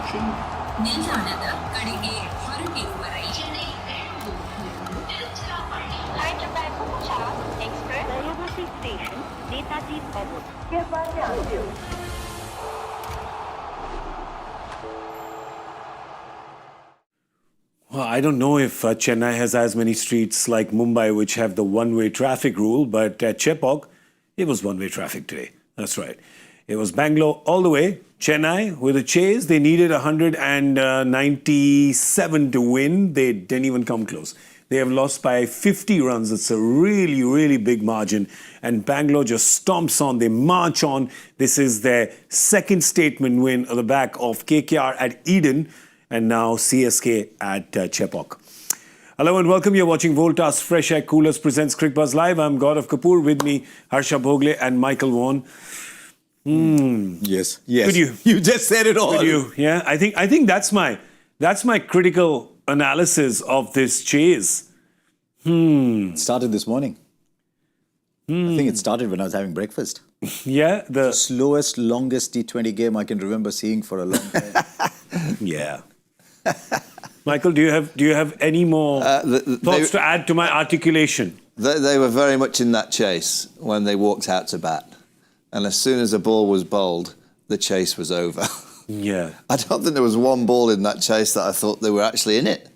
station. Well, I don't know if Chennai has as many streets like Mumbai, which have the one-way traffic rule, but at Chepauk, it was one-way traffic today. That's right. It was Bangalore all the way. Chennai, with a chase, they needed 197 to win. They didn't even come close. They have lost by 50 runs. It's a really, really big margin. And Bangalore just stomps on. They march on. This is their second statement win on the back of KKR at Eden and now CSK at Chepauk. Hello and welcome. You're watching Voltas FreshAir Coolers presents Cricbuzz Live. I'm Gaurav Kapur. With me, Harsha Bhogle and Michael Vaughan. Yes. Could you? You just said it all. Could you? Yeah, I think that's my critical analysis of this chase. It started this morning. I think it started when I was having breakfast. Yeah, The slowest, longest T20 game I can remember seeing for a long time. yeah. Michael, do you have any more thoughts to add to my articulation? They were very much in that chase when they walked out to bat. And as soon as the ball was bowled, the chase was over. Yeah. I don't think there was one ball in that chase that I thought they were actually in it.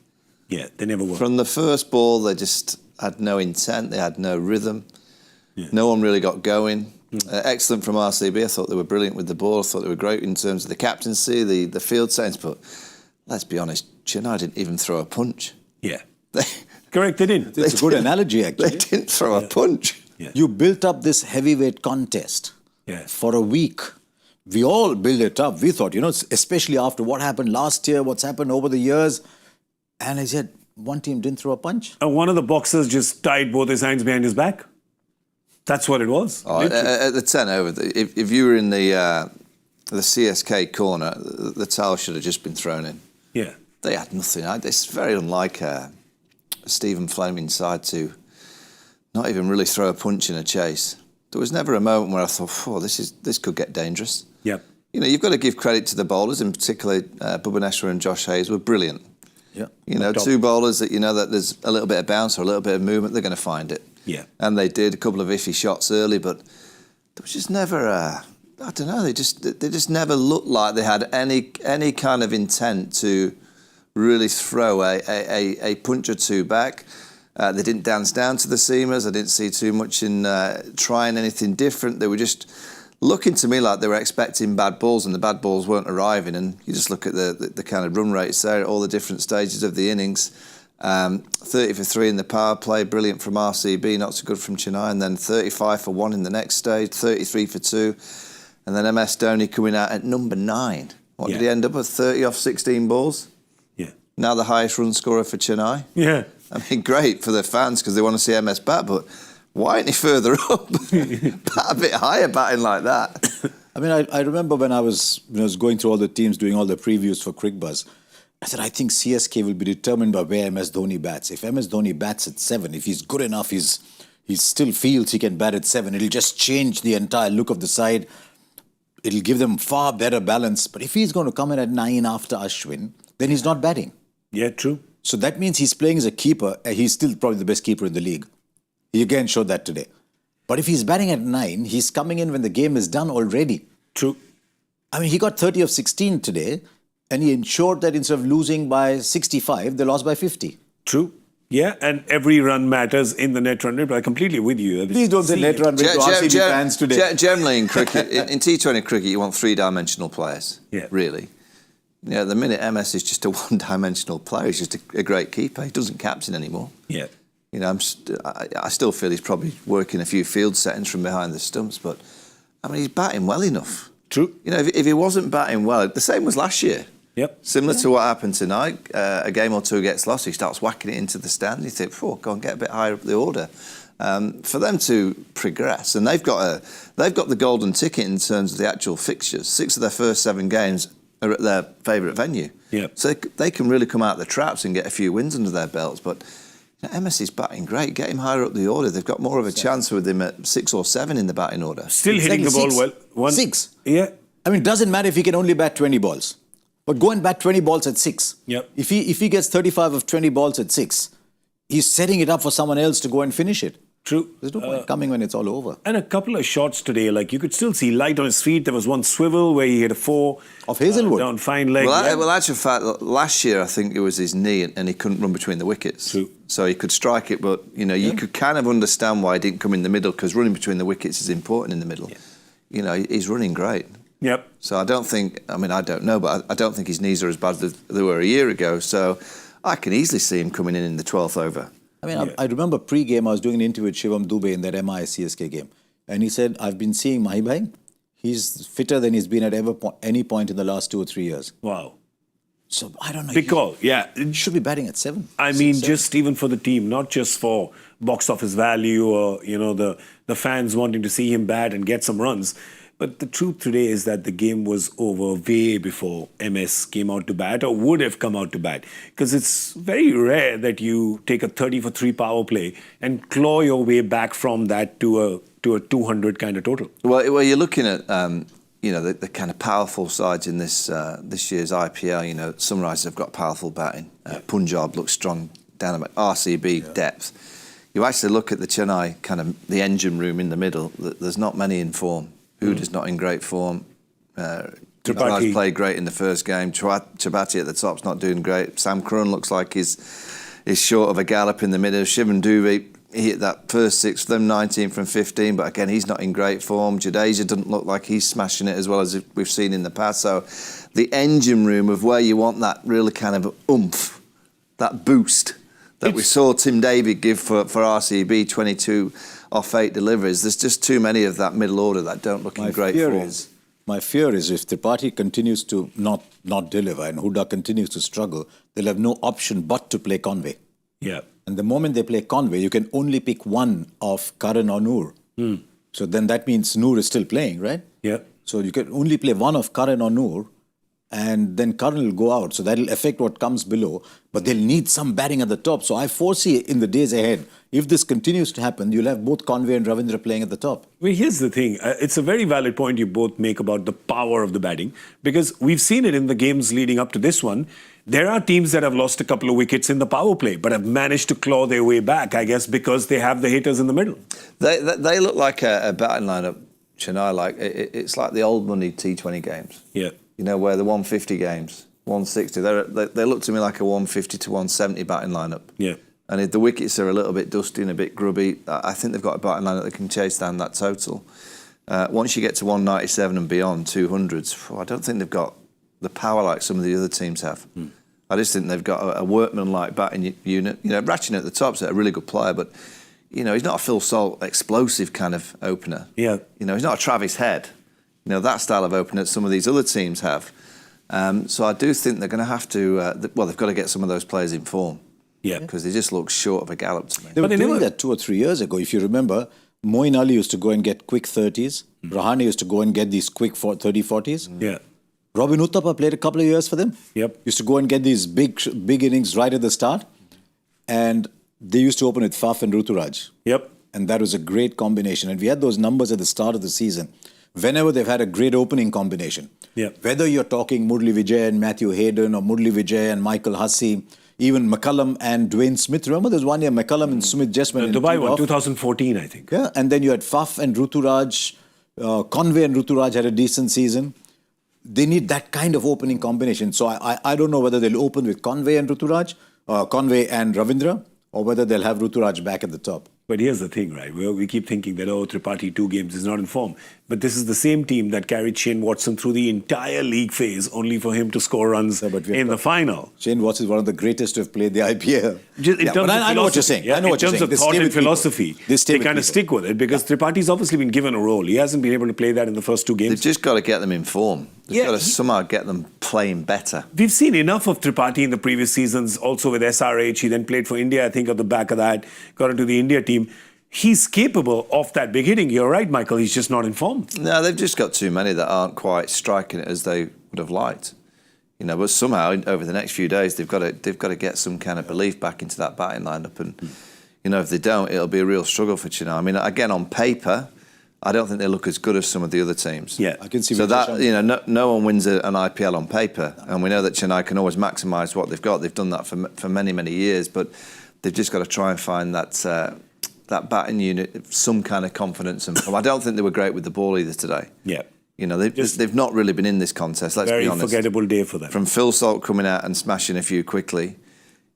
Yeah, they never were. From the first ball, they just had no intent, they had no rhythm. Yeah. No one really got going. Excellent from RCB. I thought they were brilliant with the ball. I thought they were great in terms of the captaincy, the field sense. But let's be honest, Chennai didn't even throw a punch. Yeah. Correct, they didn't. It's a good analogy, actually. They didn't throw a punch. Yeah. You built up this heavyweight contest for a week. We all built it up. We thought, especially after what happened last year, what's happened over the years. And I said, one team didn't throw a punch. And one of the boxers just tied both his hands behind his back. That's what it was. Oh, at the 10 over, if you were in the CSK corner, the towel should have just been thrown in. Yeah. They had nothing. It's very unlike Stephen Fleming side to not even really throw a punch in a chase. There was never a moment where I thought, oh, this could get dangerous. Yeah. You've got to give credit to the bowlers, in particular Bhubaneswar and Josh Hayes were brilliant. Yeah. Two bowlers that that there's a little bit of bounce or a little bit of movement, they're going to find it. Yeah. And they did a couple of iffy shots early, but there was just never I don't know, they just never looked like they had any kind of intent to really throw a punch or two back. They didn't dance down to the seamers. I didn't see too much in trying anything different. They were just looking to me like they were expecting bad balls, and the bad balls weren't arriving. And you just look at the kind of run rates there at all the different stages of the innings. 30 for 3 in the power play, brilliant from RCB, not so good from Chennai, and then 35 for 1 in the next stage, 33 for 2, and then MS Dhoni coming out at number 9. What did he end up with? 30 off 16 balls? Yeah. Now the highest run scorer for Chennai? Yeah. I mean, great for the fans because they want to see MS bat, but why ain't he further up? Bat a bit higher, batting like that. I mean, I remember when I was going through all the teams, doing all the previews for Cricbuzz, I said, I think CSK will be determined by where MS Dhoni bats. If MS Dhoni bats at 7, if he's good enough, he still feels he can bat at 7, it'll just change the entire look of the side. It'll give them far better balance. But if he's going to come in at 9 after Ashwin, then he's not batting. Yeah, true. So that means he's playing as a keeper. He's still probably the best keeper in the league. He again showed that today. But if he's batting at 9, he's coming in when the game is done already. True. I mean, he got 30 of 16 today, and he ensured that instead of losing by 65, they lost by 50. True. Yeah, and every run matters in the net run rate, but I'm completely with you. Please don't say net run rate to RCB fans today. Generally in cricket, in T20 cricket, you want three-dimensional players, really. The minute MS is just a one-dimensional player, he's just a great keeper. He doesn't captain anymore. Yeah. I still feel he's probably working a few field settings from behind the stumps, but, I mean, he's batting well enough. True. If he wasn't batting well, the same was last year. Yep. Similar to what happened tonight, a game or two gets lost, he starts whacking it into the stand. You think, go and get a bit higher up the order. For them to progress, and they've got the golden ticket in terms of the actual fixtures. 6 of their first 7 games are at their favourite venue. Yep. So they can really come out of the traps and get a few wins under their belts. But MS is batting great. Get him higher up the order. They've got more of a chance with him at 6 or 7 in the batting order. Still hitting the ball well. 6. Yeah. I mean, it doesn't matter if he can only bat 20 balls. But go and bat 20 balls at 6. Yep. If he gets 35 of 20 balls at 6, he's setting it up for someone else to go and finish it. True. There's no point coming when it's all over. And a couple of shots today, like you could still see light on his feet. There was one swivel where he hit a 4. Of Hazelwood. Down fine leg. Well, actually, fact, last year I think it was his knee and he couldn't run between the wickets. True. So he could strike it, but you could kind of understand why he didn't come in the middle, because running between the wickets is important in the middle. Yeah. He's running great. Yep. So I don't know, but I don't think his knees are as bad as they were a year ago. So I can easily see him coming in the 12th over. I mean, I remember pre-game, I was doing an interview with Shivam Dubey in that MI CSK game. And he said, I've been seeing Mahibhai. He's fitter than he's been at any point in the last 2 or 3 years. Wow. So, I don't know. Big call, yeah. He should be batting at 7. I mean, just even for the team, not just for box office value or, the fans wanting to see him bat and get some runs. But the truth today is that the game was over way before MS came out to bat or would have come out to bat. Because it's very rare that you take a 30 for 3 power play and claw your way back from that to a 200 kind of total. Well, you're looking at the kind of powerful sides in this year's IPL. Sunrisers have got powerful batting. Punjab looks strong down at RCB depth. You actually look at the Chennai kind of the engine room in the middle. There's not many in form. Huda's not in great form. Tripathi played great in the first game. Chabati at the top's not doing great. Sam Curran looks like he's short of a gallop in the middle. Shivam Dubey, he hit that first 6 for them, 19 from 15, but again, he's not in great form. Jadeja doesn't look like he's smashing it as well as we've seen in the past. So the engine room of where you want that really kind of oomph, that boost that we saw Tim David give for RCB, 22 off 8 deliveries. There's just too many of that middle order that don't look in great form. My fear is if Tripathi continues to not deliver and Huda continues to struggle, they'll have no option but to play Conway. Yeah. And the moment they play Conway, you can only pick one of Karan or Noor. So then that means Noor is still playing, right? Yeah. So you can only play one of Karan or Noor, and then Karan will go out. So that'll affect what comes below. But they'll need some batting at the top. So I foresee in the days ahead, if this continues to happen, you'll have both Conway and Ravindra playing at the top. Well, here's the thing. It's a very valid point you both make about the power of the batting, because we've seen it in the games leading up to this one. There are teams that have lost a couple of wickets in the power play, but have managed to claw their way back, I guess, because they have the hitters in the middle. They look like a batting lineup, Chennai. It's like the old money T20 games. Yeah. Where the 150 games, 160, they look to me like a 150 to 170 batting lineup. Yeah. And if the wickets are a little bit dusty and a bit grubby, I think they've got a batting lineup that can chase down that total. Once you get to 197 and beyond, 200s, I don't think they've got the power like some of the other teams have. I just think they've got a workman-like batting unit. Ratchin at the top's a really good player, but he's not a Phil Salt explosive kind of opener. Yeah. He's not a Travis Head. That style of opener that some of these other teams have. So I do think they're going to have to, they've got to get some of those players in form. Yeah. Because they just look short of a gallop to me. They were doing that 2 or 3 years ago. If you remember, Moeen Ali used to go and get quick 30s. Rahane used to go and get these quick 30, 40s. Yeah. Robin Uthappa played a couple of years for them. Yep. Used to go and get these big innings right at the start. And they used to open with Faf and Ruturaj. Yep. And that was a great combination. And we had those numbers at the start of the season. Whenever they've had a great opening combination. Yeah. Whether you're talking Murli Vijay and Matthew Hayden or Murli Vijay and Michael Hussey, even McCullum and Dwayne Smith. Remember there's one year McCullum and Smith just went The Dubai one, 2014, I think. Yeah, and then you had Faf and Ruturaj. Conway and Ruturaj had a decent season. They need that kind of opening combination. So I don't know whether they'll open with Conway and Ruturaj, Conway and Ravindra, or whether they'll have Ruturaj back at the top. But here's the thing, right? We keep thinking that, Tripathi 2 games is not in form. But this is the same team that carried Shane Watson through the entire league phase, only for him to score runs in the final. Shane Watson is one of the greatest to have played the IPL. I know what you're saying. In terms of thought and philosophy, they kind of stick with it, because Tripathi's obviously been given a role. He hasn't been able to play that in the first 2 games. They've just got to get them in form. They've got to somehow get them playing better. We've seen enough of Tripathi in the previous seasons, also with SRH. He then played for India, I think, at the back of that, got into the India team. He's capable of that big hitting. You're right, Michael. He's just not in form. No, they've just got too many that aren't quite striking it as they would have liked. But somehow over the next few days they've got to get some kind of belief back into that batting lineup, and if they don't, it'll be a real struggle for Chennai. I mean, again, on paper, I don't think they look as good as some of the other teams. Yeah. I can see. So that, no one wins an IPL on paper, and we know that Chennai can always maximise what they've got. They've done that for many, many years, but they've just got to try and find that batting unit, some kind of confidence. And I don't think they were great with the ball either today. Yeah. They've not really been in this contest, let's be honest. Very forgettable day for them. From Phil Salt coming out and smashing a few quickly,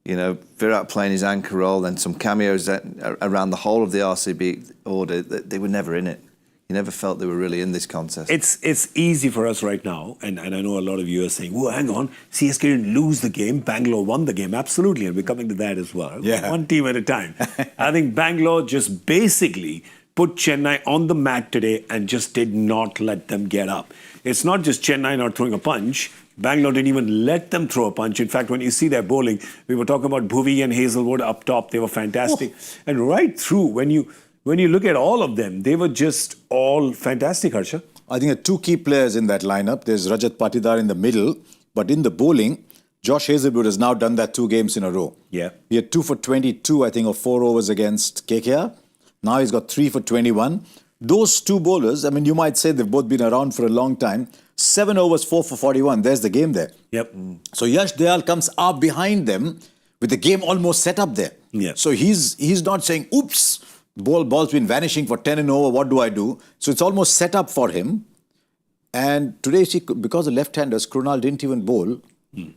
Virat playing his anchor role, then some cameos around the whole of the RCB order, they were never in it. You never felt they were really in this contest. It's easy for us right now, and I know a lot of you are saying, "Oh, hang on, CSK didn't lose the game, Bangalore won the game." Absolutely, and we're coming to that as well. Yeah. One team at a time. I think Bangalore just basically put Chennai on the mat today and just did not let them get up. It's not just Chennai not throwing a punch. Bangalore didn't even let them throw a punch. In fact, when you see their bowling, we were talking about Bhuvi and Hazelwood up top. They were fantastic. Oh. And right through, when you look at all of them, they were just all fantastic, Harsha. I think there are two key players in that lineup. There's Rajat Patidar in the middle, but in the bowling, Josh Hazelwood has now done that 2 games in a row. Yeah. He had 2 for 22, I think, of 4 overs against KKR. Now he's got 3 for 21. Those two bowlers, I mean, you might say they've both been around for a long time. 7 overs, 4 for 41. There's the game there. Yep. So Yash Dayal comes up behind them with the game almost set up there. Yeah. So he's not saying, oops, ball's been vanishing for 10 and over, what do I do? So it's almost set up for him. And today, because the left-handers, Krunal didn't even bowl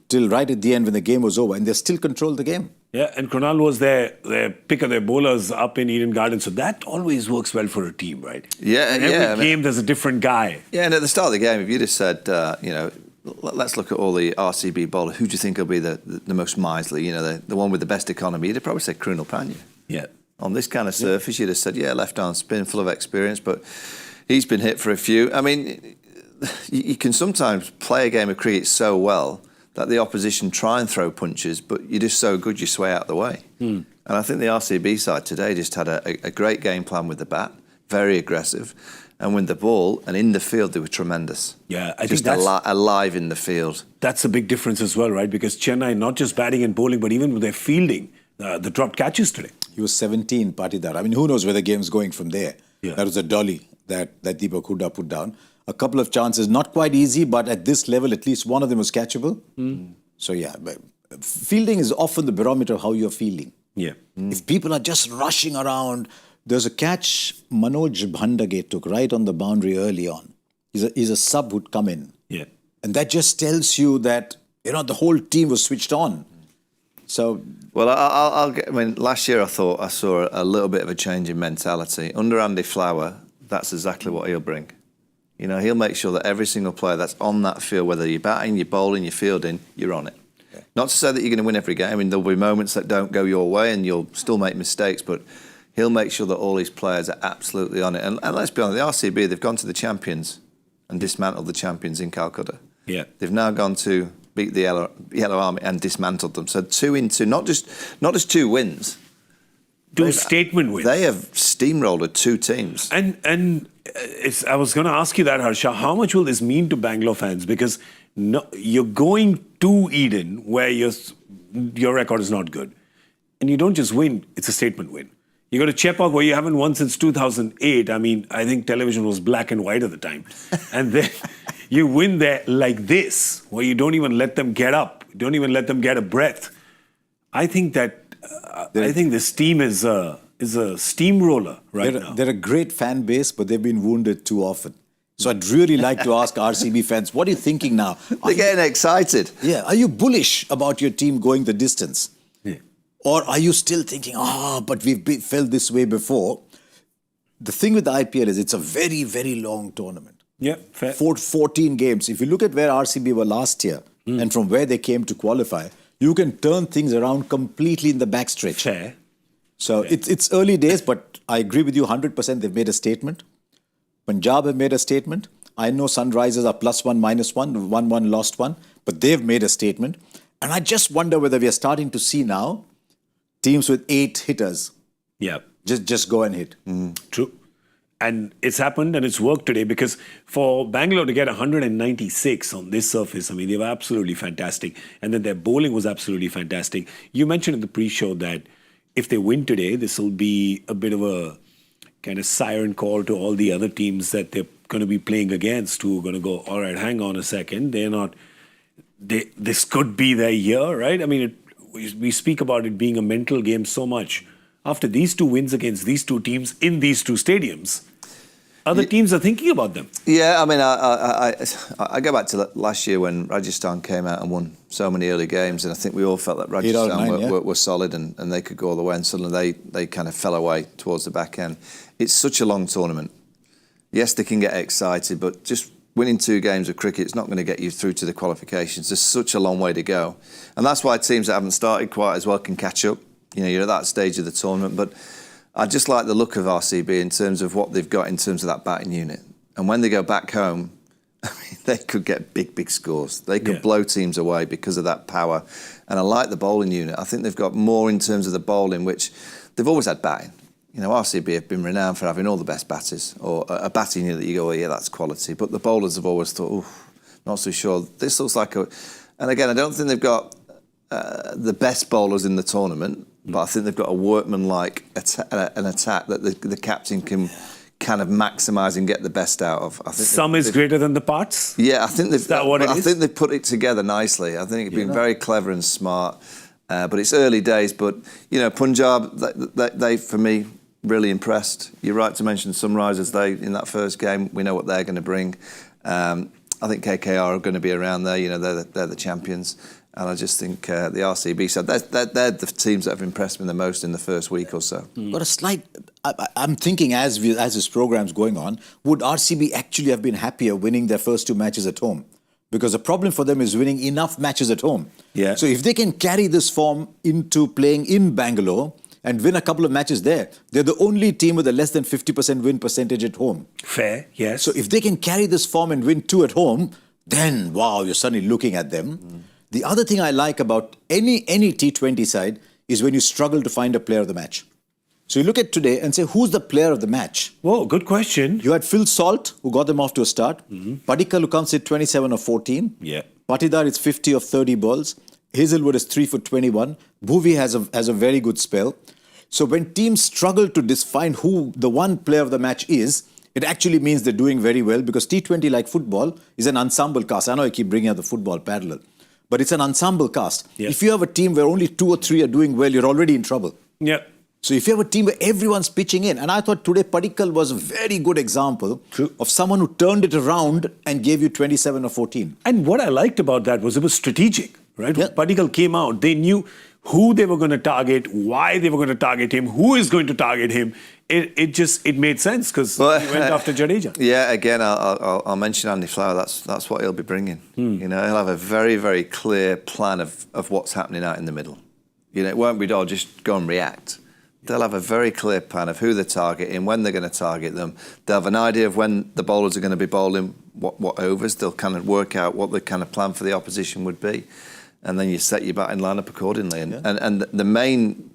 till right at the end when the game was over, and they still controlled the game. Yeah, and Krunal was their pick of their bowlers up in Eden Gardens, so that always works well for a team, right? Yeah, and every game there's a different guy. Yeah, and at the start of the game, if you'd have said, let's look at all the RCB bowlers, who do you think will be the most miserly, the one with the best economy, you'd have probably said Krunal Pandya. Yeah. On this kind of surface, you'd have said, left arm spin, full of experience, but he's been hit for a few. I mean, you can sometimes play a game of cricket so well that the opposition try and throw punches, but you're just so good you sway out the way. And I think the RCB side today just had a great game plan with the bat, very aggressive, and with the ball and in the field they were tremendous. Yeah, I just think that's alive in the field. That's a big difference as well, right? Because Chennai, not just batting and bowling, but even with their fielding, the dropped catches today. He was 17, Patidar. I mean, who knows where the game's going from there? Yeah. That was a dolly that Deepak Hooda put down. A couple of chances, not quite easy, but at this level, at least one of them was catchable. So, but fielding is often the barometer of how you're feeling. Yeah. If people are just rushing around, there's a catch Manoj Bhandage took right on the boundary early on. He's a sub who'd come in. Yeah. And that just tells you that, the whole team was switched on. So, well, I mean, last year I thought I saw a little bit of a change in mentality. Under Andy Flower, that's exactly what he'll bring. He'll make sure that every single player that's on that field, whether you're batting, you're bowling, you're fielding, you're on it. Yeah. Not to say that you're going to win every game. I mean, there'll be moments that don't go your way and you'll still make mistakes, but he'll make sure that all his players are absolutely on it. And let's be honest, the RCB, they've gone to the champions and dismantled the champions in Calcutta. Yeah. They've now gone to beat the Yellow Army and dismantled them. So 2 in 2, not just 2 wins. 2 statement wins. They have steamrolled 2 teams. And I was going to ask you that, Harsha. How much will this mean to Bangalore fans? Because you're going to Eden where your record is not good. And you don't just win, it's a statement win. You go to Chepauk where you haven't won since 2008. I mean, I think television was black and white at the time. And then you win there like this, where you don't even let them get up. You don't even let them get a breath. I think this team is a steamroller now. They're a great fan base, but they've been wounded too often. So I'd really like to ask RCB fans, what are you thinking now? They're getting excited. Yeah. Are you bullish about your team going the distance? Yeah. Or are you still thinking, but we've felt this way before? The thing with the IPL is it's a very, very long tournament. Yeah, fair. 14 games. If you look at where RCB were last year and from where they came to qualify, you can turn things around completely in the backstretch. Fair. So it's early days, but I agree with you 100%. They've made a statement. Punjab have made a statement. I know Sunrisers are +1, -1, 1-1, lost 1, but they've made a statement. And I just wonder whether we are starting to see now teams with 8 hitters. Yeah. Just go and hit. True. And it's happened and it's worked today because for Bangalore to get 196 on this surface, I mean, they were absolutely fantastic. And then their bowling was absolutely fantastic. You mentioned in the pre-show that if they win today, this will be a bit of a kind of siren call to all the other teams that they're going to be playing against, who are going to go, all right, hang on a second. This could be their year, right? I mean, we speak about it being a mental game so much. After these 2 wins against these 2 teams in these 2 stadiums, other teams are thinking about them. Yeah, I mean, I go back to last year when Rajasthan came out and won so many early games, and I think we all felt that Rajasthan were solid and they could go all the way, and suddenly they kind of fell away towards the back end. It's such a long tournament. Yes, they can get excited, but just winning 2 games of cricket is not going to get you through to the qualifications. There's such a long way to go. And that's why teams that haven't started quite as well can catch up. You know, you're at that stage of the tournament, but I just like the look of RCB in terms of what they've got in terms of that batting unit. And when they go back home, I mean, they could get big scores. They could blow teams away because of that power. And I like the bowling unit. I think they've got more in terms of the bowling, which they've always had batting. You know, RCB have been renowned for having all the best batters, or a batting unit that you go, oh, yeah, that's quality. But the bowlers have always thought, oh, not so sure. This looks like a... And again, I don't think they've got the best bowlers in the tournament, but I think they've got a workman-like an attack that the captain can kind of maximise and get the best out of. I think Sum is greater than the parts? Yeah, I think they've... Is that what it is? I think they've put it together nicely. I think it's been very clever and smart. But it's early days. But, you know, Punjab, they for me, really impressed. You're right to mention Sunrisers. In that first game, we know what they're going to bring. I think KKR are going to be around there. You know, they're the champions. And I just think the RCB side, they're the teams that have impressed me the most in the first week or so. Got a slight... I'm thinking as this program's going on, would RCB actually have been happier winning their first 2 matches at home? Because the problem for them is winning enough matches at home. Yeah. So if they can carry this form into playing in Bangalore and win a couple of matches there, they're the only team with a less than 50% win percentage at home. Fair, yes. So if they can carry this form and win 2 at home, then, wow, you're suddenly looking at them. The other thing I like about any T20 side is when you struggle to find a player of the match. So you look at today and say, who's the player of the match? Whoa, good question. You had Phil Salt, who got them off to a start. Padikkal, who comes in 27 of 14. Yeah. Patidar is 50 of 30 balls. Hazelwood is 3 for 21. Bhuvi has a very good spell. So when teams struggle to find who the one player of the match is, it actually means they're doing very well, because T20, like football, is an ensemble cast. I know I keep bringing up the football parallel, but it's an ensemble cast. Yeah. If you have a team where only 2 or 3 are doing well, you're already in trouble. Yeah. So if you have a team where everyone's pitching in, and I thought today Padikkal was a very good example of someone who turned it around and gave you 27 or 14. And what I liked about that was it was strategic, right? Yeah. When Padikkal came out, they knew who they were going to target, why they were going to target him, who is going to target him. It made sense, because he went after Jadeja. Yeah, again, I'll mention Andy Flower. That's what he'll be bringing. You know, he'll have a very, very clear plan of what's happening out in the middle. You know, it won't be all just go and react. They'll have a very clear plan of who they're targeting, when they're going to target them. They'll have an idea of when the bowlers are going to be bowling what overs. They'll kind of work out what the kind of plan for the opposition would be. And then you set your batting line up accordingly. And the main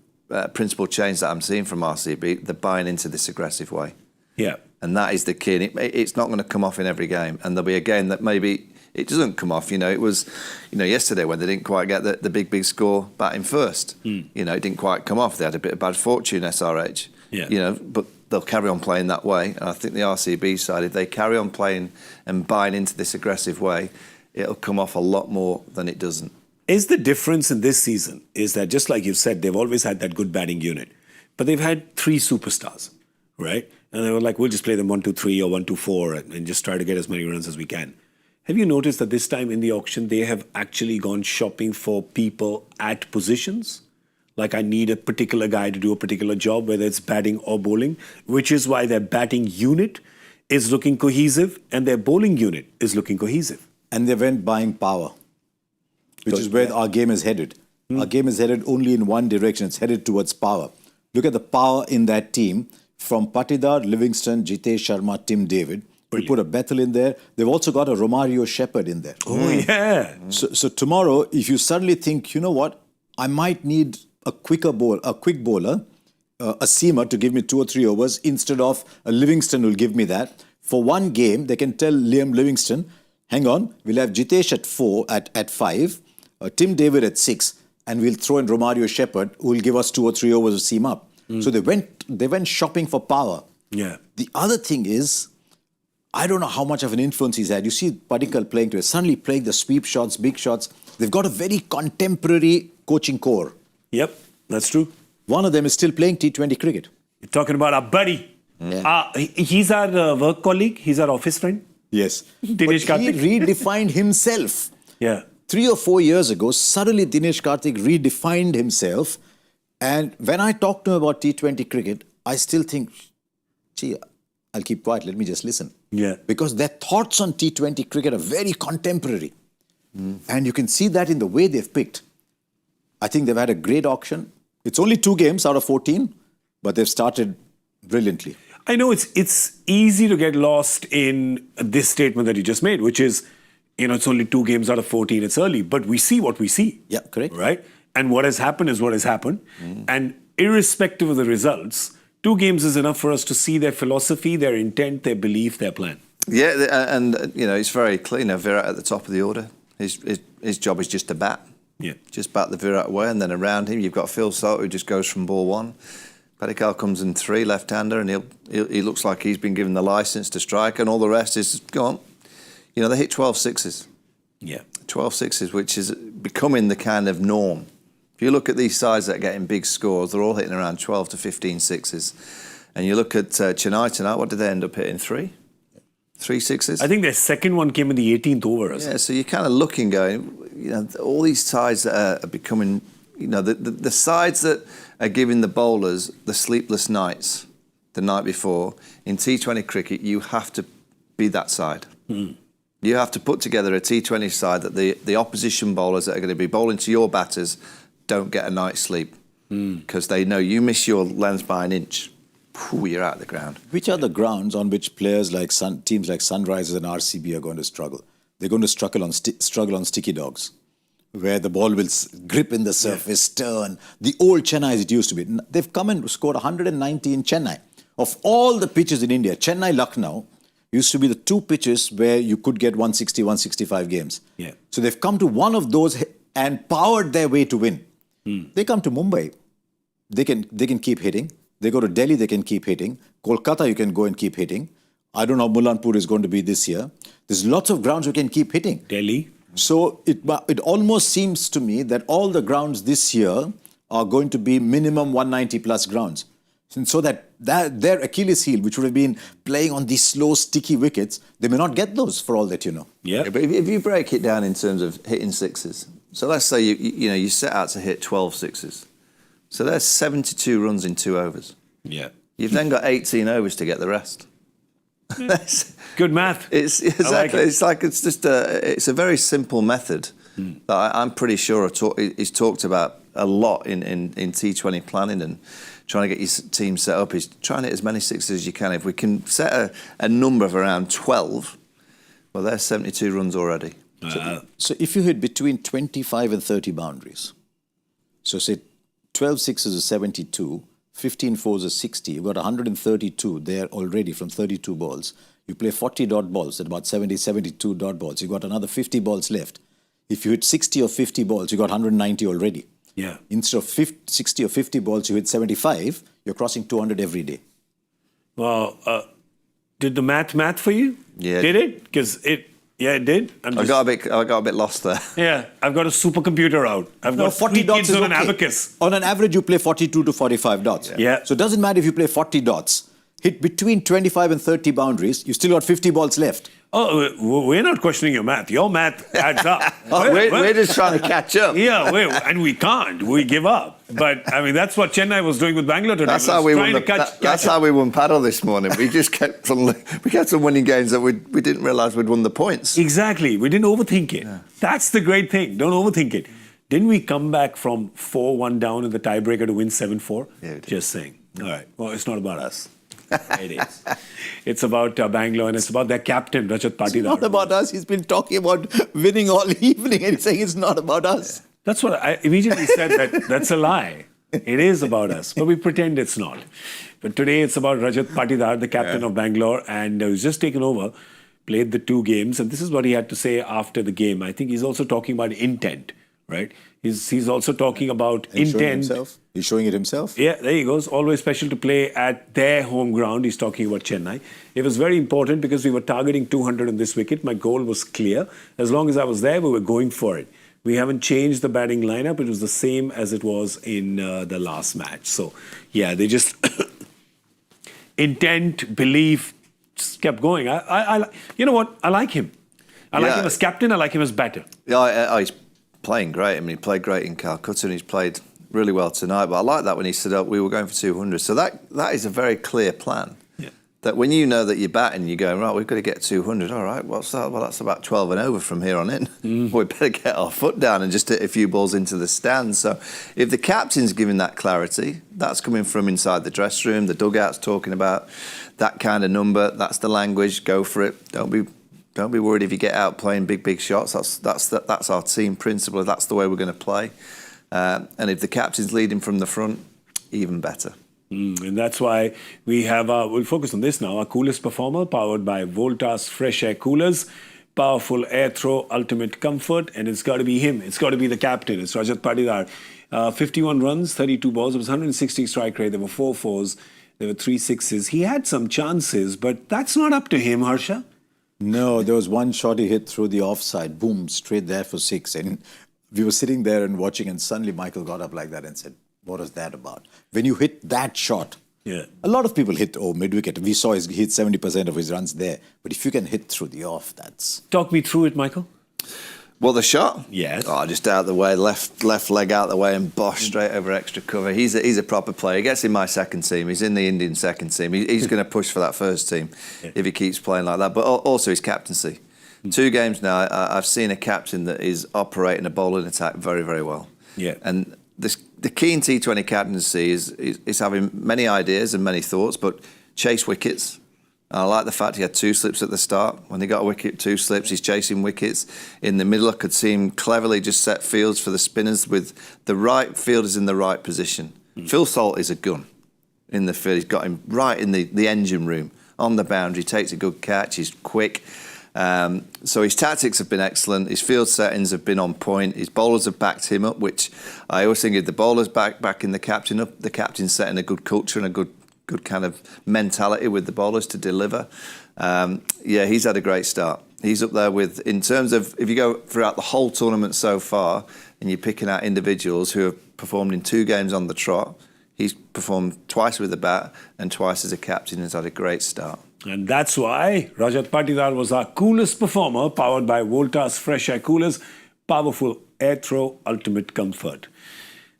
principal change that I'm seeing from RCB, they're buying into this aggressive way. Yeah. And that is the key. And it's not going to come off in every game. And there'll be a game that maybe it doesn't come off. You know, it was, yesterday when they didn't quite get the big score batting first. You know, it didn't quite come off. They had a bit of bad fortune, SRH. Yeah. You know, but they'll carry on playing that way. And I think the RCB side, if they carry on playing and buying into this aggressive way, it'll come off a lot more than it doesn't. Is the difference in this season is that, just like you said, they've always had that good batting unit, but they've had 3 superstars, right? And they were like, we'll just play them 1-2-3 or 1-2-4 and just try to get as many runs as we can. Have you noticed that this time in the auction, they have actually gone shopping for people at positions? Like, I need a particular guy to do a particular job, whether it's batting or bowling, which is why their batting unit is looking cohesive and their bowling unit is looking cohesive. And they went buying power, which is where our game is headed. Our game is headed only in one direction. It's headed towards power. Look at the power in that team from Patidar, Livingston, Jitesh Sharma, Tim David. We put a Bethel in there. They've also got a Romario Shepherd in there. Oh, yeah. So tomorrow, if you suddenly think, you know what, I might need a quick bowler, a seamer to give me 2 or 3 overs instead of a Livingston will give me that. For one game, they can tell Liam Livingston, hang on, we'll have Jitesh at 5, Tim David at 6, and we'll throw in Romario Shepherd, who will give us 2 or 3 overs of seam up. So they went shopping for power Yeah. The other thing is, I don't know how much of an influence he's had. You see Patidar playing today, suddenly playing the sweep shots, big shots. They've got a very contemporary coaching core. Yep, that's true. One of them is still playing T20 cricket. You're talking about our buddy. Yeah. He's our work colleague. He's our office friend. Yes. Dinesh But he Karthik. redefined himself. Yeah. 3 or 4 years ago, suddenly Dinesh Karthik redefined himself. And when I talk to him about T20 cricket, I still think, gee, I'll keep quiet, let me just listen. Yeah. Because their thoughts on T20 cricket are very contemporary. And you can see that in the way they've picked. I think they've had a great auction. It's only 2 games out of 14, but they've started brilliantly. I know it's easy to get lost in this statement that you just made, which is, it's only 2 games out of 14, it's early, but we see what we see. Yeah, correct. Right? And what has happened is what has happened. And irrespective of the results, 2 games is enough for us to see their philosophy, their intent, their belief, their plan. Yeah, and it's very clean. Virat at the top of the order. His job is just to bat. Yeah. Just bat the Virat away, and then around him you've got Phil Salt, who just goes from ball 1. Patidar comes in 3, left-hander, and he looks like he's been given the licence to strike, and all the rest is, go on. They hit 12 sixes. Yeah. 12 sixes, which is becoming the kind of norm. If you look at these sides that are getting big scores, they're all hitting around 12 to 15 sixes. And you look at Chennai tonight, what did they end up hitting? 3? 3 sixes? I think their second one came in the 18th over. Yeah, so you're kind of looking, going, all these sides that are becoming, the sides that are giving the bowlers the sleepless nights the night before. In T20 cricket, you have to be that side. You have to put together a T20 side that the opposition bowlers that are going to be bowling to your batters don't get a night's sleep because they know you miss your length by an inch. You're out of the ground. Which are the grounds on which players like teams like Sunrisers and RCB are going to struggle? They're going to struggle on sticky dogs, where the ball will grip in the surface, turn. The old Chennai as it used to be. They've come and scored 190 in Chennai. Of all the pitches in India, Chennai, Lucknow used to be the 2 pitches where you could get 160, 165 games. Yeah. So they've come to one of those and powered their way to win. They come to Mumbai, they can keep hitting. They go to Delhi, they can keep hitting. Kolkata, you can go and keep hitting. I don't know how Mullanpur is going to be this year. There's lots of grounds you can keep hitting. Delhi. So it almost seems to me that all the grounds this year are going to be minimum 190 plus grounds. And so that their Achilles heel, which would have been playing on these slow, sticky wickets, they may not get those for all that you know. Yeah. But if you break it down in terms of hitting sixes, so let's say you set out to hit 12 sixes. So there's 72 runs in 2 overs. Yeah. You've then got 18 overs to get the rest. Good math. It's exactly. It's It's a very simple method that I'm pretty sure is talked about a lot in T20 planning and trying to get your team set up. Is trying to hit as many sixes as you can. If we can set a number of around 12, well, there's 72 runs already. So if you hit between 25 and 30 boundaries, so say 12 sixes is 72, 15 fours is 60, you've got 132 there already from 32 balls. You play 40 dot balls at about 70, 72 dot balls. You've got another 50 balls left. If you hit 60 or 50 balls, you've got 190 already. Yeah. Instead of 60 or 50 balls, you hit 75, you're crossing 200 every day. Well, did the math for you? Yeah. Did it? Because it did. I got a bit lost there. Yeah, I've got a supercomputer out. I've got 40 dots on an abacus. On an average, you play 42 to 45 dots. Yeah. So it doesn't matter if you play 40 dots. Hit between 25 and 30 boundaries, you still got 50 balls left. Oh, we're not questioning your math. Your math adds up. We're just trying to catch up. Yeah, and we can't. We give up. But, I mean, that's what Chennai was doing with Bangalore today. That's how we won. That's how we won paddle this morning. We just kept on winning games that we didn't realise we'd won the points. Exactly. We didn't overthink it. Yeah. That's the great thing. Don't overthink it. Didn't we come back from 4-1 down in the tiebreaker to win 7-4? Yeah, just saying. All right. Well, it's not about us. It is. It's about Bangalore and it's about their captain, Rajat Patidar. It's not about us. He's been talking about winning all evening and he's saying it's not about us. That's what I immediately said. That's a lie. It is about us, but we pretend it's not. But today it's about Rajat Patidar, the captain of Bangalore, and who's just taken over, played the 2 games, and this is what he had to say after the game. I think he's also talking about intent. right? He's also talking about He's showing intent. himself. He's showing it himself. Yeah, there he goes. Always special to play at their home ground. He's talking about Chennai. It was very important because we were targeting 200 on this wicket. My goal was clear. As long as I was there, we were going for it. We haven't changed the batting lineup. It was the same as it was in the last match. So, yeah, they just intent, belief, just kept going. You know what? I like him. I like him as captain. I like him as batter. Yeah, he's playing great. I mean, he played great in Calcutta and he's played really well tonight. But I like that when he said, we were going for 200. So that is a very clear plan. Yeah. That when you know that you're batting, you're going, right, we've got to get 200. All right, what's that? Well, that's about 12 and over from here on in. We better get our foot down and just hit a few balls into the stands. So if the captain's giving that clarity, that's coming from inside the dressing room, the dugout's talking about that kind of number. That's the language. Go for it. Don't be worried if you get out playing big shots. That's our team principle. That's the way we're going to play. And if the captain's leading from the front, even better. And that's why we have we'll focus on this now. Our coolest performer, powered by Voltas FreshAir coolers, powerful air throw, ultimate comfort, and it's got to be him. It's got to be the captain. It's Rajat Patidar. 51 runs, 32 balls. It was 160 strike rate. There were 4 fours. There were 3 sixes. He had some chances, but that's not up to him, Harsha. No, there was one shot he hit through the offside. Boom, straight there for 6. And we were sitting there and watching, and suddenly Michael got up like that and said, what is that about? When you hit that shot, a lot of people hit mid-wicket. We saw he hit 70% of his runs there. But if you can hit through the off, that's... Talk me through it, Michael. Well, the shot? Yes. Oh, just out the way, left leg out the way and bosh straight over extra cover. He's a proper player. He gets in my second team. He's in the Indian second team. He's going to push for that first team if he keeps playing like that. But also his captaincy. 2 games now, I've seen a captain that is operating a bowling attack very, very well. Yeah. And the key in T20 captaincy is having many ideas and many thoughts, but chase wickets. And I like the fact he had 2 slips at the start. When he got a wicket, 2 slips, he's chasing wickets. In the middle, I could see him cleverly just set fields for the spinners with the right fielders in the right position. Phil Salt is a gun in the field. He's got him right in the engine room, on the boundary, takes a good catch, he's quick. So his tactics have been excellent. His field settings have been on point. His bowlers have backed him up, which I always think if the bowlers backing the captain up, the captain's setting a good culture and a good kind of mentality with the bowlers to deliver. He's had a great start. He's up there with, in terms of, if you go throughout the whole tournament so far and you're picking out individuals who have performed in 2 games on the trot, he's performed twice with the bat and twice as a captain and has had a great start. And that's why Rajat Patidar was our coolest performer, powered by Voltas FreshAir coolers, powerful air throw, ultimate comfort.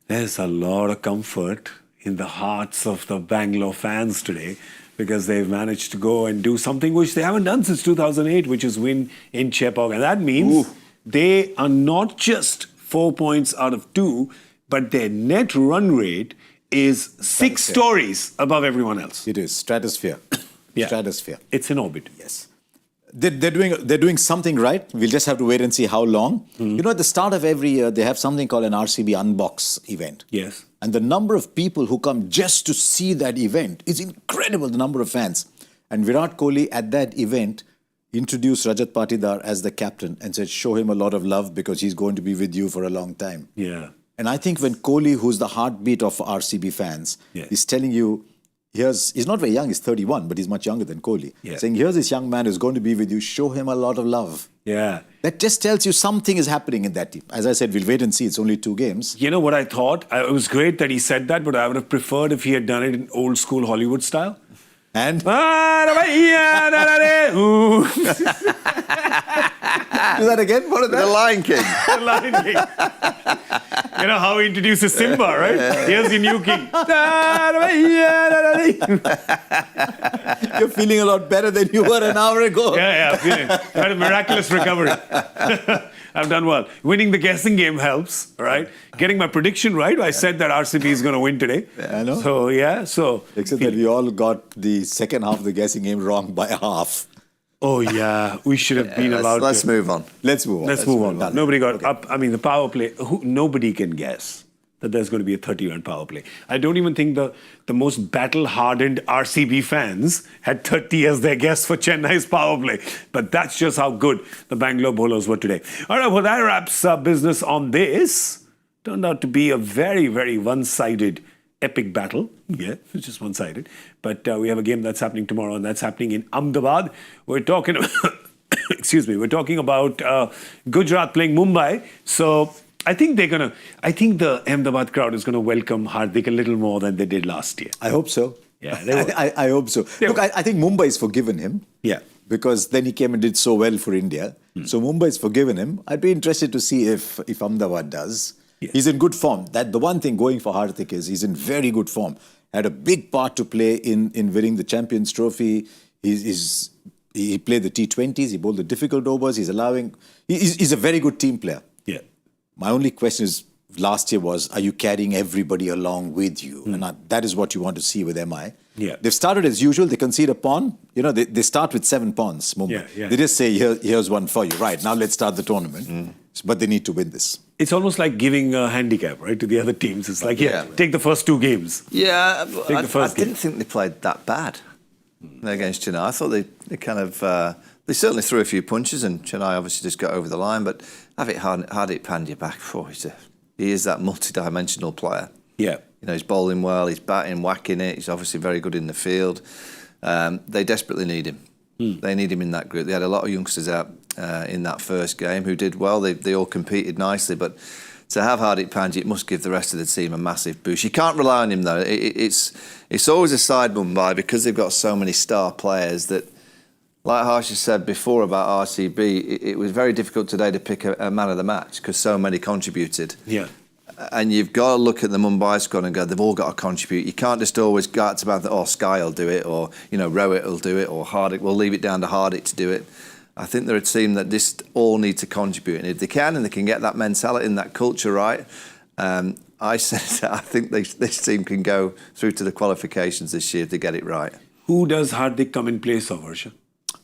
There's a lot of comfort in the hearts of the Bangalore fans today because they've managed to go and do something which they haven't done since 2008, which is win in Chepauk. And that means they are not just 4 points out of 2, but their net run rate is 6 stories above everyone else. It is stratosphere. Stratosphere. It's in orbit. Yes. They're doing something right. We'll just have to wait and see how long. You know, at the start of every year, they have something called an RCB Unbox event. Yes. And the number of people who come just to see that event is incredible, the number of fans. And Virat Kohli at that event introduced Rajat Patidar as the captain and said, show him a lot of love because he's going to be with you for a long time. Yeah. And I think when Kohli, who's the heartbeat of RCB fans, is telling you, he's not very young, he's 31, but he's much younger than Kohli. Yeah. Saying, here's this young man who's going to be with you, show him a lot of love. Yeah. That just tells you something is happening in that team. As I said, we'll wait and see. It's only 2 games. You know what I thought? It was great that he said that, but I would have preferred if he had done it in old school Hollywood style. And? Do that again? What is that? The Lion King. The Lion King. You know how he introduces Simba, right? Here's the new king. You're feeling a lot better than you were an hour ago. Yeah, feeling. I had a miraculous recovery. I've done well. Winning the guessing game helps, right? Getting my prediction right. I said that RCB is going to win today. I know. So. Except that we all got the second half of the guessing game wrong by half. Oh, yeah. We should have been allowed Let's move on. Let's move on. Let's move on. Nobody got up. I mean, the power play, nobody can guess. that there's going to be a 30-run power play. I don't even think the most battle-hardened RCB fans had 30 as their guess for Chennai's power play. But that's just how good the Bangalore bowlers were today. All right, well, that wraps up business on this. Turned out to be a very, very one-sided epic battle. Yeah, it's just one-sided. But we have a game that's happening tomorrow, and that's happening in Ahmedabad. We're talking excuse me, we're talking about Gujarat playing Mumbai. So I think the Ahmedabad crowd is going to welcome Hardik a little more than they did last year. I hope so. Yeah, I hope so. Look, I think Mumbai's forgiven him. Yeah. Because then he came and did so well for India. So Mumbai's forgiven him. I'd be interested to see if Ahmedabad does. Yes. He's in good form. The one thing going for Hardik is he's in very good form. Had a big part to play in winning the Champions Trophy. He played the T20s. He bowled the difficult overs. He's a very good team player. Yeah. My only question is, last year was, are you carrying everybody along with you? And that is what you want to see with MI. Yeah. They've started as usual. They concede a pawn. You know, they start with 7 pawns, Mumbai. Yeah, yeah. They just say, here's one for you. Right, now let's start the tournament. But they need to win this. It's almost like giving a handicap, right, to the other teams. It's like, take the first 2 games. Yeah, I game. didn't think they played that bad against Chennai. I thought they kind of... they certainly threw a few punches, and Chennai obviously just got over the line, but Hardik Pandya back, he is that multi-dimensional player. Yeah. You know, he's bowling well, he's batting, whacking it, he's obviously very good in the field. They desperately need him. They need him in that group. They had a lot of youngsters out in that first game who did well. They all competed nicely, but to have Hardik Pandya, it must give the rest of the team a massive boost. You can't rely on him, though. It's always a side Mumbai because they've got so many star players that, like Harsha said before about RCB, it was very difficult today to pick a man of the match because so many contributed. Yeah. And you've got to look at the Mumbai squad and go, they've all got to contribute. You can't just always go out to about, Sky will do it, or, Rohit will do it, or Hardik, we'll leave it down to Hardik to do it. I think they're a team that just all need to contribute. And if they can, and they can get that mentality and that culture right, I think this team can go through to the qualifications this year to get it right. Who does Hardik come in place of, Harsha?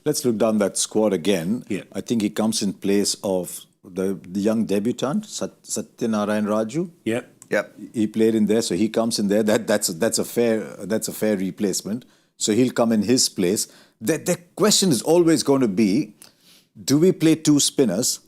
Let's look down that squad again. Yeah. I think he comes in place of the young debutant, Satyanarayan Raju. Yeah. Yep. He played in there, so he comes in there. That's a fair replacement. So he'll come in his place. The question is always going to be, do we play 2 spinners?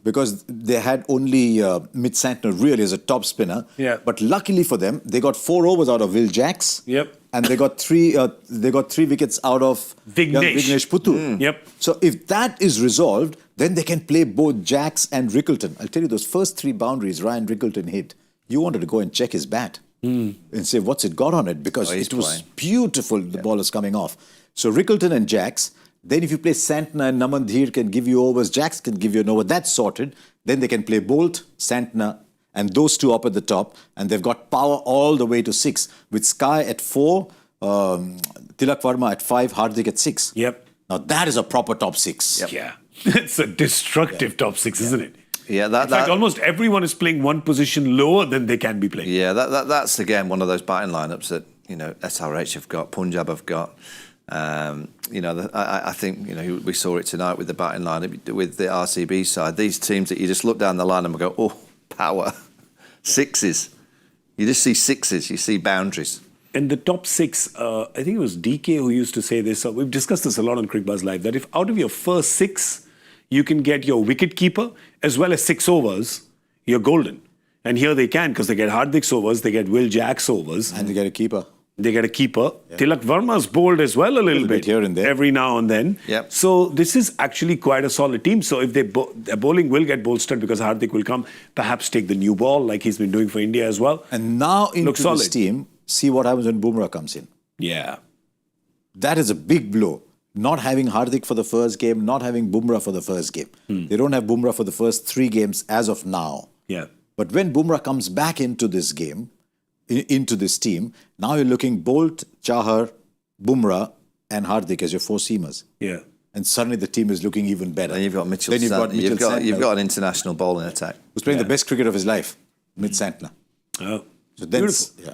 Because they had only Mitch Santner really as a top spinner. Yeah. But luckily for them, they got 4 overs out of Will Jacks. Yep. And they got 3 wickets out of Vignesh Puttur. Yep. So if that is resolved, then they can play both Jacks and Rickleton. I'll tell you, those first 3 boundaries Ryan Rickleton hit, you wanted to go and check his bat and say, what's it got on it? Because it was beautiful, the ball is coming off. So Rickleton and Jacks. Then if you play Santner and Namandhir can give you overs, Jacks can give you an over, that's sorted. Then they can play Bolt, Santner, and those 2 up at the top. And they've got power all the way to 6. With Sky at 4, Tilak Verma at 5, Hardik at 6. Yep. Now that is a proper top 6. Yep. Yeah. It's a destructive top 6, isn't it? Yeah, in fact, almost everyone is playing one position lower than they can be playing. Yeah, that's again one of those batting lineups that SRH have got, Punjab have got. I think we saw it tonight with the batting lineup with the RCB side. These teams that you just look down the line and go, oh, power, 6s. You just see 6s. You see boundaries. And the top 6, I think it was DK who used to say this. We've discussed this a lot on Cricbuzz Live, that if out of your first 6, you can get your wicket keeper as well as 6 overs, you're golden. And here they can, because they get Hardik's overs, they get Will Jack's overs. And they get a keeper. They get a keeper. Yeah. Tilak Verma's bowled as well a little bit here and there. Every now and then. Yep. So this is actually quite a solid team. So if their bowling will get bolstered because Hardik will come, perhaps take the new ball like he's been doing for India as well. And now into this team, see what happens when Bumrah comes in. Yeah. That is a big blow. Not having Hardik for the first game, not having Bumrah for the first game. They don't have Bumrah for the first 3 games as of now. Yeah. But when Bumrah comes back into this game, into this team, now you're looking Bolt, Chahar, Bumrah and Hardik as your 4 seamers. Yeah. And suddenly the team is looking even better. And you've got Mitchell Santner. You've got an international bowling attack. Who's playing the best cricket of his life, Mitch Santner. Oh, so that's, beautiful. Yeah.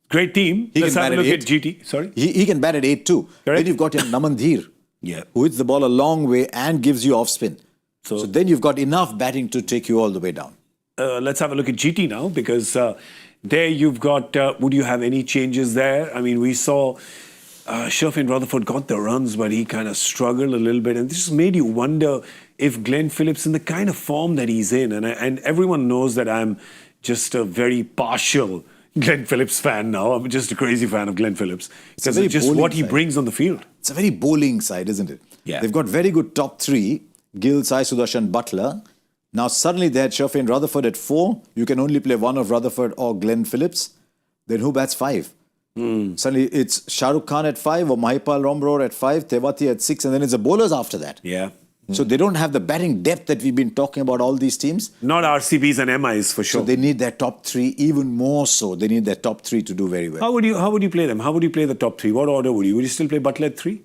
Great team. Let's have a look at GT. Sorry? He can bat at 8 too. Correct. Then you've got your Namandhir, yeah, who hits the ball a long way and gives you off spin. So then you've got enough batting to take you all the way down. Let's have a look at GT now, because There you've got, would you have any changes there? I mean, we saw Sherfin Rutherford got the runs, but he kind of struggled a little bit. And this just made you wonder if Glenn Phillips, in the kind of form that he's in, and everyone knows that I'm just a very partial Glenn Phillips fan now. I'm just a crazy fan of Glenn Phillips. Because it's just what he brings on the field. It's a very bowling side, isn't it? Yeah. They've got very good top three, Gill, Sai Sudarshan, Butler. Now suddenly they had Sherfin Rutherford at 4. You can only play one of Rutherford or Glenn Phillips. Then who bats 5? Suddenly it's Shah Rukh Khan at 5 or Mahipal Rombror at 5, Tewati at 6, and then it's the bowlers after that. Yeah. So they don't have the batting depth that we've been talking about, all these teams. Not RCBs and MIs for sure. So they need their top 3 even more so. They need their top 3 to do very well. How would you play them? How would you play the top 3? What order would you? Would you still play Butler at 3?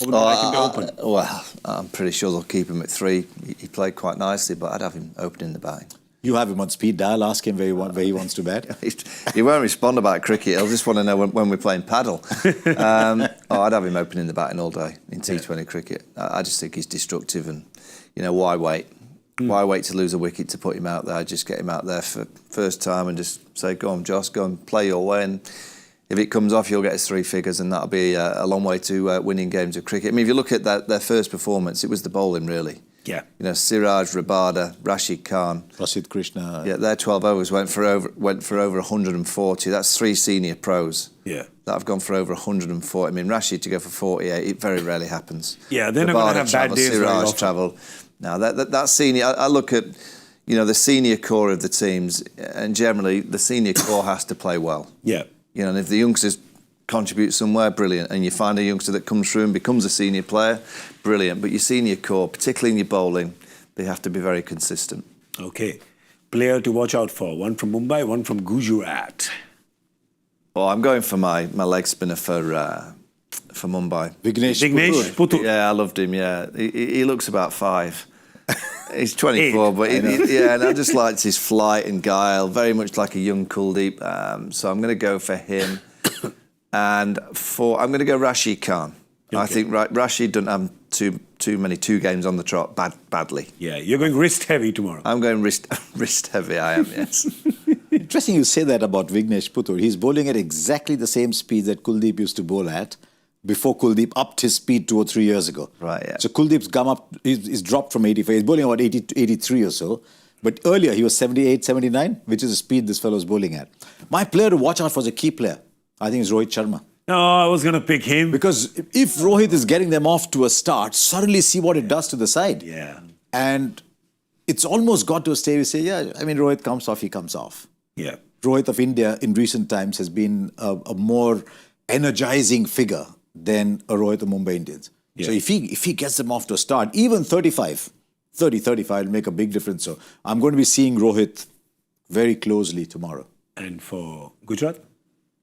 Or would you like him to open? Well, I'm pretty sure they'll keep him at 3. He played quite nicely, but I'd have him opening the batting. You have him on speed dial, ask him where he wants to bat. He won't respond about cricket. He'll just want to know when we're playing paddle. I'd have him opening the batting all day in T20 cricket. I just think he's destructive, and why wait? Why wait to lose a wicket to put him out there? Just get him out there for first time and just say, go on, Josh, go and play your way. And if it comes off, you'll get us 3 figures, and that'll be a long way to winning games of cricket. I mean, if you look at their first performance, it was the bowling, really. Yeah. Siraj, Rabada, Rashid Khan. Prasidh Krishna. Yeah, their 12 overs went for over 140. That's 3 senior pros. Yeah. That have gone for over 140. I mean, Rashid to go for 48, it very rarely happens. Yeah, they're not going to have bad days. Siraj travel. Now, that senior, I look at, the senior core of the teams, and generally the senior core has to play well. Yeah. And if the youngsters contribute somewhere, brilliant. And you find a youngster that comes through and becomes a senior player, brilliant. But your senior core, particularly in your bowling, they have to be very consistent. Okay. Player to watch out for. One from Mumbai, one from Gujarat. Oh, I'm going for my leg spinner for Mumbai. Vignesh Puttur. Yeah, I loved him, yeah. He looks about 5. He's 24, but and I just liked his flight and guile, very much like a young Kuldeep. So I'm going to go for him. And I'm going to go Rashid Khan. Okay. I think Rashid doesn't have too many 2 games on the trot badly. Yeah, you're going wrist heavy tomorrow. I'm going wrist heavy, I am, yes. Interesting you say that about Vignesh Puttur. He's bowling at exactly the same speed that Kuldeep used to bowl at before Kuldeep upped his speed 2 or 3 years ago. Right, yeah. So Kuldeep's come up, he's dropped from 85. He's bowling about 80 to 83 or so. But earlier he was 78, 79, which is the speed this fellow's bowling at. My player to watch out for is a key player. I think it's Rohit Sharma. No, I was going to pick him. Because if Rohit is getting them off to a start, suddenly see what it does to the side. Yeah. And it's almost got to a stage where you say, Rohit comes off, he comes off. Yeah. Rohit of India in recent times has been a more energizing figure than a Rohit of Mumbai Indians. Yeah. So if he gets them off to a start, even 35 will make a big difference. So I'm going to be seeing Rohit very closely tomorrow. And for Gujarat?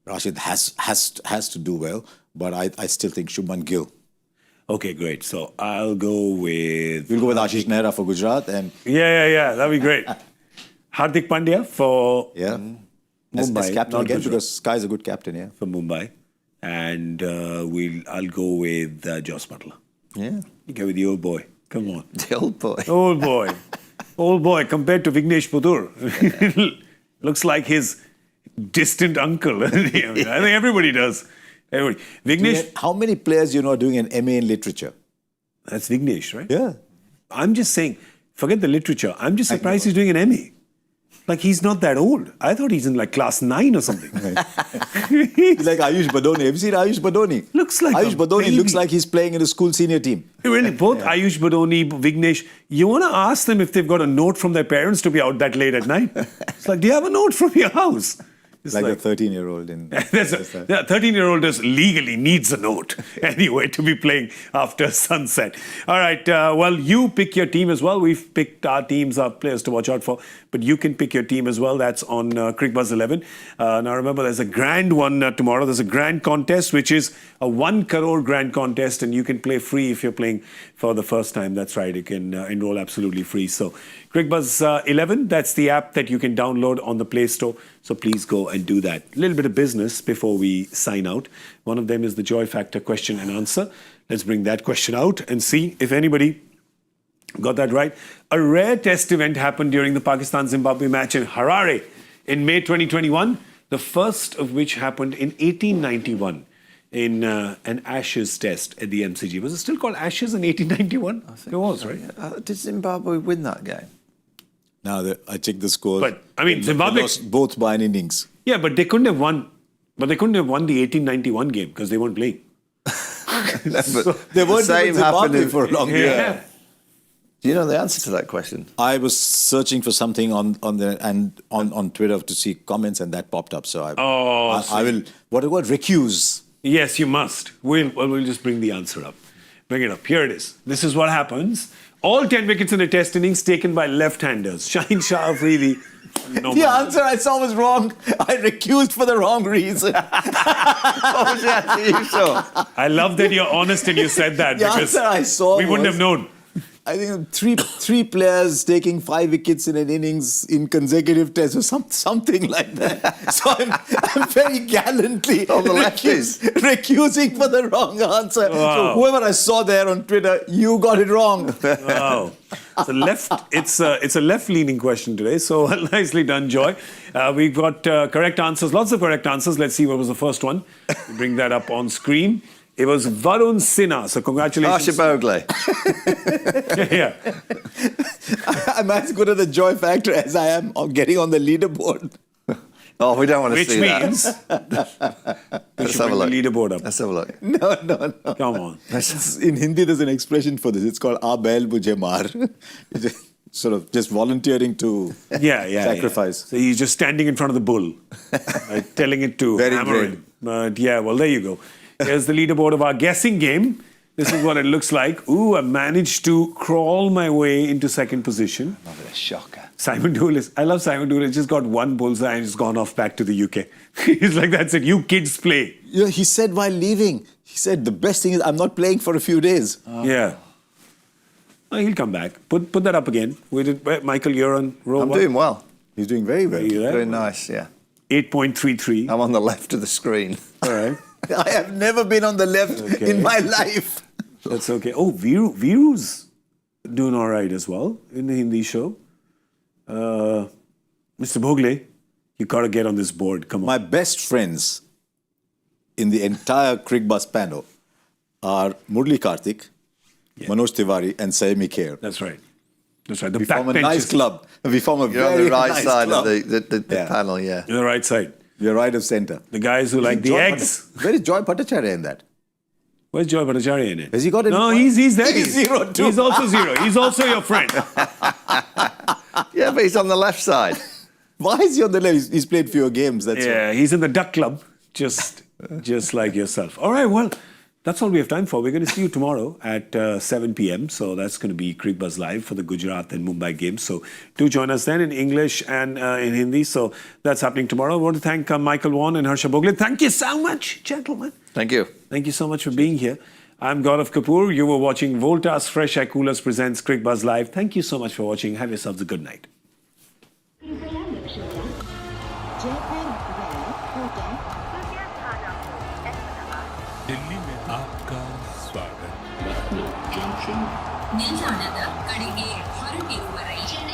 Rashid has to do well, but I still think Shubman Gill. Okay, great. So I'll go with... We'll go with Ashish Nehra for Gujarat. And Yeah. That'll be great. Hardik Pandya for Mumbai. As captain again, Gujarat. because Sky's a good captain, yeah. For Mumbai. And I'll go with Joss Butler. Yeah. You go with the old boy. Come on. The old boy. Old boy. Old boy compared to Vignesh Puttur. Looks like his distant uncle. I think everybody does. Everybody. Vignesh. How many players you know are doing an MA in literature? That's Vignesh, right? Yeah. I'm just saying, forget the literature. I'm just surprised he's doing an MA. Like, he's not that old. I thought he's in like class 9 or something. He's like Ayush Badoni. Have you seen Ayush Badoni? Looks like Ayush Badoni baby. looks like he's playing in a school senior team. Really, both Ayush Badoni, Vignesh, you want to ask them if they've got a note from their parents to be out that late at night. It's like, do you have a note from your house? It's like a 13-year-old in... 13-year-old legally needs a note anyway to be playing after sunset. All right, well, you pick your team as well. We've picked our teams, our players to watch out for, but you can pick your team as well. That's on Cricbuzz 11. Now, remember, there's a grand one tomorrow. There's a grand contest, which is a 1 crore grand contest, and you can play free if you're playing for the first time. That's right. You can enroll absolutely free. So, Cricbuzz 11, that's the app that you can download on the Play Store. So please go and do that. A little bit of business before we sign out. One of them is the Joy Factor question and answer. Let's bring that question out and see if anybody got that right. A rare test event happened during the Pakistan-Zimbabwe match in Harare in May 2021. the first of which happened in 1891 in an Ashes test at the MCG. Was it still called Ashes in 1891? It was, right? Did Zimbabwe win that game? Now, I checked the score. But, I mean, They Zimbabwe... lost both by an innings. Yeah, but they couldn't have won. But they couldn't have won the 1891 game because they weren't playing. They weren't same in Zimbabwe happened for a long time. Yeah. Do you know the answer to that question? I was searching for something on Twitter to see comments, and that popped up. So I will. What about recuse? Yes, you must. We'll just bring the answer up. Bring it up. Here it is. This is what happens. All 10 wickets in a test innings taken by left-handers. Shaheen Shah Afridi. No The man. answer I saw was wrong. I recused for the wrong reason. What was the answer you saw? I love that you're honest and you said that The because answer I saw we wouldn't was- have known. I think three players taking 5 wickets in an innings in consecutive tests or something like that. So I'm very gallantly On the lefties. recusing for the wrong answer. Wow. So whoever I saw there on Twitter, you got it wrong. Wow. It's a left-leaning question today, so nicely done, Joy. We've got correct answers, lots of correct answers. Let's see what was the first one. We'll bring that up on screen. It was Varun Sinha, so congratulations. Harsha Bhogle. Yeah. I'm as good at the joy factor as I am on getting on the leaderboard. Oh, we don't want to Which see means that. we Let's should have a bring look. the leaderboard up. Let's have a look. No. Come on. In Hindi, there's an expression for this. It's called "Aa bail mujhe maar." It's sort of just volunteering to sacrifice. Yeah. So he's just standing in front of the bull, telling it to Very hammer brave. him. But yeah, well, there you go. Here's the leaderboard of our guessing game. This is what it looks like. Ooh, I managed to crawl my way into second position. Another shocker. Simon Dooley. I love Simon Dooley. Just got one bullseye and just gone off back to the UK. He's like, that's it. You kids play. Yeah, he said while leaving, he said the best thing is I'm not playing for a few days. Yeah. Oh, he'll come back. Put that up again. Michael, you're on row I'm one. doing well. He's doing very well. Are you there? Very nice, yeah. 8.33. I'm on the left of the screen. All right. I have never been on the left in my life. That's okay. Oh, Viru's doing all right as well in the Hindi show. Mr. Bhogle, you got to get on this board. Come on. My best friends in the entire Cricbuzz panel are Murli Karthik, Manoj Tiwari, and Saimi Kher. That's right. That's right. The We form a nice club. We form a You're on very the right nice side club. of the Yeah. panel, yeah. You're the right side. You're right of center. The guys who like the eggs. Where is Joy Bhattacharya in that? Where's Joy Bhattacharya in it? Has he got any No, points? he's there. He's zero too. He's also zero. He's also your friend. Yeah, but he's on the left side. Why is he on the left? He's played fewer games. That's why. Yeah, he's in the duck club, just like yourself. All right, well, that's all we have time for. We're going to see you tomorrow at 7 p.m. So that's going to be Cricbuzz Live for the Gujarat and Mumbai games. So do join us then in English and in Hindi. So that's happening tomorrow. I want to thank Michael Vaughan and Harsha Bhogle. Thank you so much, gentlemen. Thank you. Thank you so much for being here. I'm Gaurav Kapur. You were watching Voltas FreshAir Coolers presents Cricbuzz Live. Thank you so much for watching. Have yourselves a good night. Delhi में आपका स्वागत ನಿಲ್ದಾಣದ ಕಡೆಗೆ ಹೊರಟಿರುವವರೇ